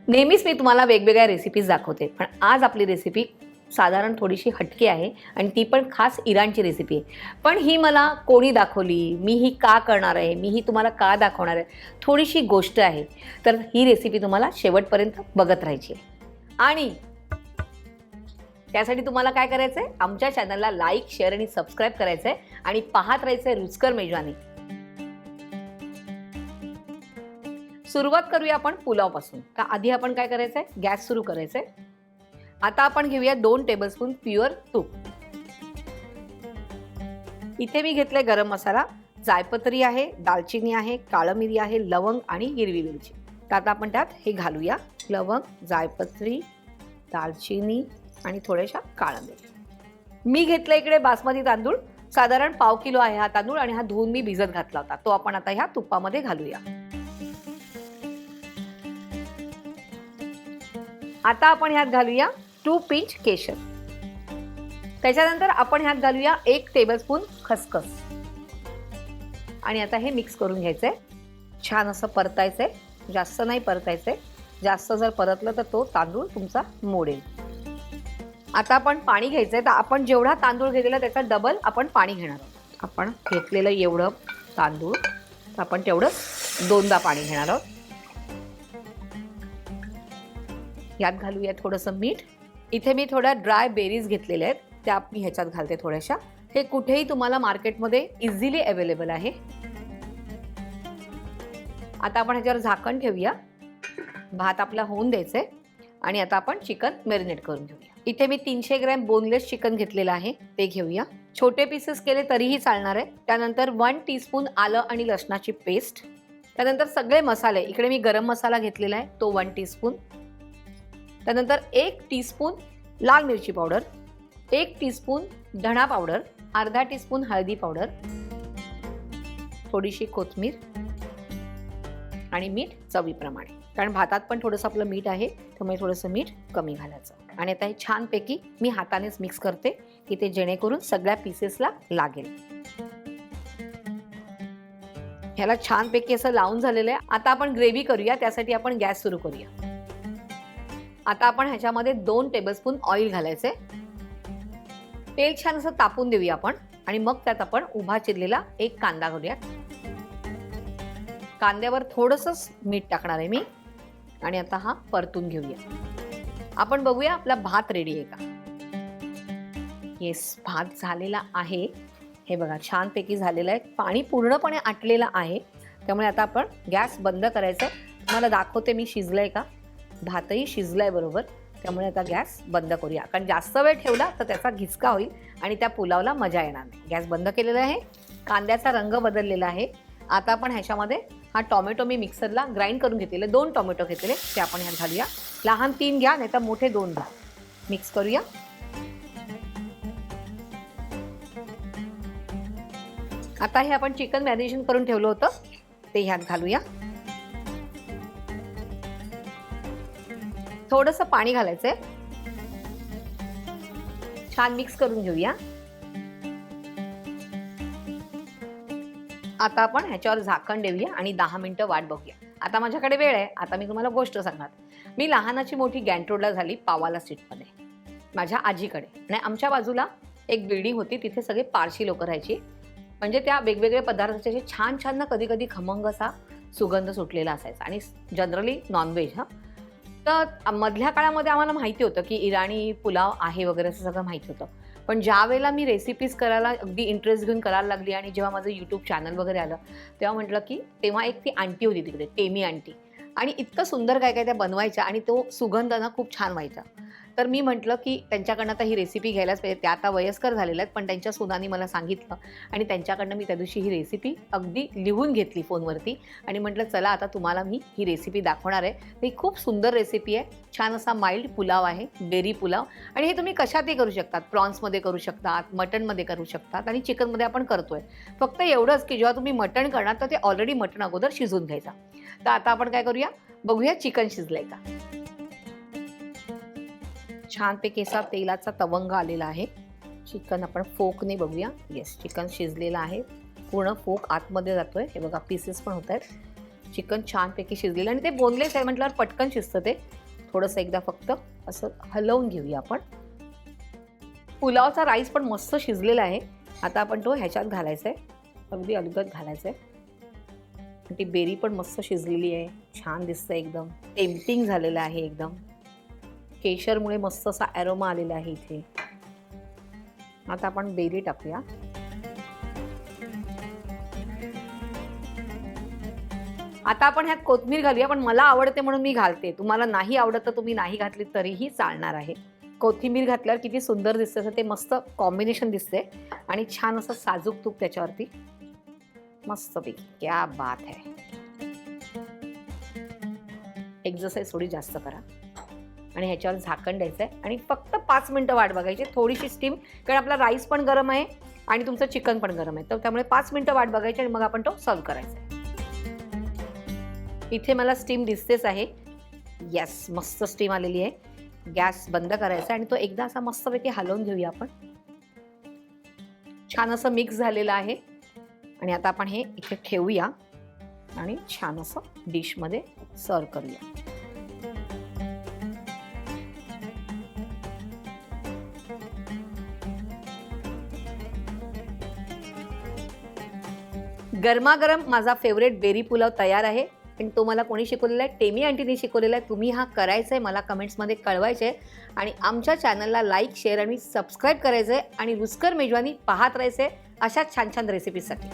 नेहमीच मी तुम्हाला वेगवेगळ्या रेसिपीज दाखवते, पण आज आपली रेसिपी साधारण थोडीशी हटके आहे आणि ती पण खास इराणची रेसिपी आहे. पण ही मला कोणी दाखवली, मी ही का करणार आहे, मी ही तुम्हाला का दाखवणार आहे, थोडीशी गोष्ट आहे. तर ही रेसिपी तुम्हाला शेवटपर्यंत बघत राहायची आहे. आणि त्यासाठी तुम्हाला काय करायचं आहे, आमच्या चॅनलला लाईक, शेअर आणि सबस्क्राईब करायचं आहे आणि पाहत राहायचं आहे रुचकर मेजवानी. सुरुवात करूया आपण पुलावपासून. तर आधी आपण काय करायचं आहे, गॅस सुरू करायचा आहे. आता आपण घेऊया 2 टेबलस्पून प्युअर तूप. इथे मी घेतले गरम मसाला, जायपत्री आहे, दालचिनी आहे, काळं मिरी आहे, लवंग आणि हिरवी मिरची. तर आता आपण त्यात हे घालूया. लवंग, जायपत्री, दालचिनी आणि थोड्याशा काळं मिरी. मी घेतलं इकडे बासमती तांदूळ, साधारण 1/2 किलो आहे हा तांदूळ आणि हा धुवून मी भिजत घातला होता. तो आपण आता ह्या तुपामध्ये घालूया. आता आपण ह्यात घालूया 2 पिंच केशर. त्याच्यानंतर आपण ह्यात घालूया 1 टेबलस्पून खसखस. आणि आता हे मिक्स करून घ्यायचंय. छान असं परतायचंय, जास्त नाही परतायचंय. जास्त जर परतलं तर तो तांदूळ तुमचा मोडेल. आता आपण पाणी घ्यायचंय. तर आपण जेवढा तांदूळ घेतलेला त्याचा डबल आपण पाणी घेणार आहोत. आपण घेतलेलं एवढं तांदूळ तर आपण तेवढं 2दा पाणी घेणार आहोत. यात घालूया थोडंसं मीठ. इथे मी थोड्या ड्राय बेरीज घेतलेल्या आहेत, त्या मी ह्याच्यात घालते थोड्याशा. हे कुठेही तुम्हाला मार्केटमध्ये इझिली अवेलेबल आहे. आता आपण ह्याच्यावर झाकण ठेवूया. भात आपला होऊन द्यायचा आहे आणि आता आपण चिकन मॅरिनेट करून घेऊया. इथे मी 300 ग्रॅम बोनलेस चिकन घेतलेलं आहे, ते घेऊया. छोटे पीसेस केले तरीही चालणार आहे. त्यानंतर 1 टीस्पून आलं आणि लसणाची पेस्ट. त्यानंतर सगळे मसाले, इकडे मी गरम मसाला घेतलेला आहे तो 1 टीस्पून. त्यानंतर 1 टीस्पून लाल मिरची पावडर, 1 टीस्पून धणा पावडर, अर्धा टीस्पून हळदी पावडर, थोडीशी कोथिंबीर आणि मीठ चवीप्रमाणे. कारण भातात पण थोडंसं आपलं मीठ आहे, त्यामुळे थोडंसं मीठ कमी घालायचं. आणि आता हे छानपैकी मी हातानेच मिक्स करते की ते जेणेकरून सगळ्या पीसेसला लागेल. ह्याला छानपैकी असं लावून झालेलं आहे. आता आपण ग्रेव्ही करूया. त्यासाठी आपण गॅस सुरू करूया. आता आपण ह्याच्यामध्ये 2 टेबलस्पून ऑइल घालायचे. तेल छान असं तापून देऊया आपण आणि मग त्यात आपण उभा चिरलेला 1 कांदा घालूया. कांद्यावर थोडंसं मीठ टाकणार आहे मी आणि आता हा परतून घेऊया. आपण बघूया आपला भात रेडी आहे का. येस, भात झालेला आहे. हे बघा छानपैकी झालेलं आहे. पाणी पूर्णपणे आटलेलं आहे. त्यामुळे आता आपण गॅस बंद करायचं. तुम्हाला दाखवते मी शिजलंय का. भातही शिजलाय बरोबर. त्यामुळे आता गॅस बंद करूया, कारण जास्त वेळ ठेवला तर त्याचा घिचका होईल आणि त्या पुलावला मजा येणार नाही. गॅस बंद केलेला आहे. कांद्याचा रंग बदललेला आहे. आता आपण ह्याच्यामध्ये हा टोमॅटो मी मिक्सरला ग्राइंड करून घेतलेले 2 टोमॅटो घेतलेले ते आपण ह्यात घालूया. लहान 3 घ्या, नाही तर मोठे 2 घ्या. मिक्स करूया. आता हे आपण चिकन मॅरिनेशन करून ठेवलं होतं ते ह्यात घालूया. थोडंसं पाणी घालायचंय. छान मिक्स करून घेऊया. आता आपण ह्याच्यावर झाकण देऊया आणि 10 मिनिटं वाट बघूया. आता माझ्याकडे वेळ आहे. आता मी तुम्हाला गोष्ट सांगणार. मी लहानाची मोठी गॅंटरोडला झाली पावाला स्ट्रीटमध्ये माझ्या आजीकडे. आणि आमच्या बाजूला एक बिल्डिंग होती, तिथे सगळे पारशी लोक राहायची. म्हणजे त्या वेगवेगळे पदार्थाचे छान छान ना कधी कधी खमंग असा सुगंध सुटलेला असायचा आणि जनरली नॉनव्हेज. तर मधल्या काळामध्ये आम्हाला माहिती होतं की इराणी पुलाव आहे वगैरे असं सगळं माहिती होतं. पण ज्या वेळेला मी रेसिपीज करायला अगदी इंटरेस्ट घेऊन करायला लागली आणि जेव्हा माझं यूट्यूब चॅनल वगैरे आलं तेव्हा म्हटलं की तेव्हा एक ती आंटी होती तिकडे, टेमी आंटी, आणि इतकं सुंदर काय काय त्या बनवायच्या आणि तो सुगंध ना खूप छान व्हायचा. तर मी म्हटलं की त्यांच्याकडनं आता ही रेसिपी घ्यायलाच पाहिजे. त्या आता वयस्कर झालेल्या आहेत, पण त्यांच्या सुनानी मला सांगितलं आणि त्यांच्याकडनं मी त्या दिवशी ही रेसिपी अगदी लिहून घेतली फोनवरती आणि म्हटलं चला आता तुम्हाला मी ही रेसिपी दाखवणार आहे. ही खूप सुंदर रेसिपी आहे. छान असा माइल्ड पुलाव आहे, बेरी पुलाव. आणि हे तुम्ही कशातही करू शकतात. प्रॉन्समध्ये करू शकतात, मटनमध्ये करू शकतात आणि चिकनमध्ये आपण करतोय. फक्त एवढंच की जेव्हा तुम्ही मटण करणार तर ते ऑलरेडी मटण अगोदर शिजून घ्यायचा. तर आता आपण काय करूया, बघूया चिकन शिजलंय का. छानपैकी असा तेलाचा तवंग आलेला आहे. चिकन आपण फोकने बघूया. येस, चिकन शिजलेलं आहे. पूर्ण फोक आतमध्ये जातोय. हे बघा पीसेस पण होत आहेत. चिकन छानपैकी शिजलेलं आणि ते बोनलेस आहे म्हटल्यावर पटकन शिजतं ते. थोडंसं एकदा फक्त असं हलवून घेऊया आपण. पुलावचा राईस पण मस्त शिजलेला आहे. आता आपण तो ह्याच्यात घालायचा आहे, अगदी अलगद घालायचा आहे. ती बेरी पण मस्त शिजलेली आहे, छान दिसतंय एकदम. टेम्पटिंग झालेलं आहे एकदम. केशरमुळे मस्त असा ॲरोमा आलेला आहे इथे. आता आपण बेरी टाकूया. आता आपण ह्यात कोथिंबीर घालूया, पण मला आवडते म्हणून मी घालते. तुम्हाला नाही आवडत तर तुम्ही नाही घातली तरीही चालणार आहे. कोथिंबीर घातल्यावर किती सुंदर दिसते असं ते मस्त कॉम्बिनेशन दिसते आणि छान असं साजूक तूप त्याच्यावरती मस्तपैकी. क्या बात है. एक्सरसाइज थोडी जास्त करा आणि ह्याच्यावर झाकण द्यायचं आहे आणि फक्त 5 मिनिटं वाट बघायची. थोडीशी स्टीम, कारण आपला राईस पण गरम आहे आणि तुमचं चिकन पण गरम आहे, तर त्यामुळे 5 मिनिटं वाट बघायची आणि मग आपण तो सर्व करायचा. इथे मला स्टीम दिसतेच आहे. येस, मस्त स्टीम आलेली आहे. गॅस बंद करायचा आणि तो एकदा असा मस्तपैकी हलवून घेऊया आपण. छान असं मिक्स झालेलं आहे आणि आता आपण हे इथे ठेवूया आणि छान असं डिशमध्ये सर्व करूया. गरमागरम माझा फेवरेट बेरी पुलाव तयार आहे. आणि तो मला कोणी शिकवलेला आहे? टेमी आंटीने शिकवलेला आहे. तुम्ही हा करायचा आहे, मला कमेंट्समध्ये कळवायचे आहे आणि आमच्या चॅनलला लाईक, शेअर आणि सबस्क्राईब करायचं आहे आणि रुचकर मेजवानी पाहत राहायचं आहे अशा छान छान रेसिपीजसाठी.